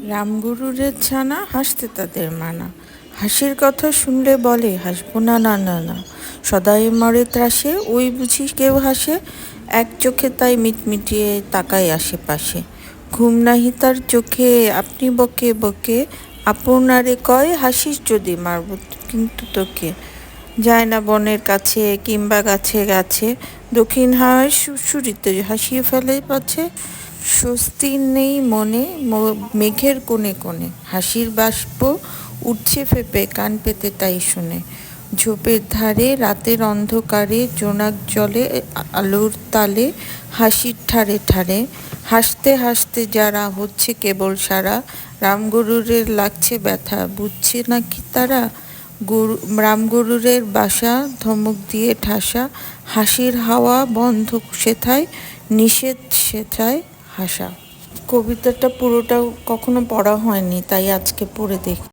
রামগরুরের ছানা হাসতে তাদের মানা, হাসির কথা শুনলে বলে হাসবো না না না না, সদাই মরে ত্রাসে ওই বুঝি কেউ হাসে, এক চোখে তাই মিটমিটিয়ে তাকায় আশেপাশে, ঘুম নাহি তার চোখে আপনি বকে বকে, আপনারে কয় হাসিস যদি মারব কিন্তু তোকে, যায় না বনের কাছে কিংবা গাছে গাছে, দক্ষিণ হাওয়ায় সুরসুরিতে হাসিয়ে ফেলে পাছে, স্বস্তি নেই মনে মেঘের কোণে কোণে, হাসির বাষ্প উঠছে ফেপে কান পেতে তাই শুনে, ঝোপের ধারে রাতের অন্ধকারে জোনাক জলে আলোর তালে, হাসির ঠারে ঠারে হাসতে হাসতে যারা হচ্ছে কেবল সারা, রামগরুরের লাগছে ব্যথা বুঝছে নাকি তারা, রামগরুরের বাসা ধমক দিয়ে ঠাসা, হাসির হাওয়া বন্ধ সেথায় নিষেধ সেথায় হাসা। কবিতাটা পুরোটা কখনো পড়া হয়নি, তাই আজকে পড়ে দেখি।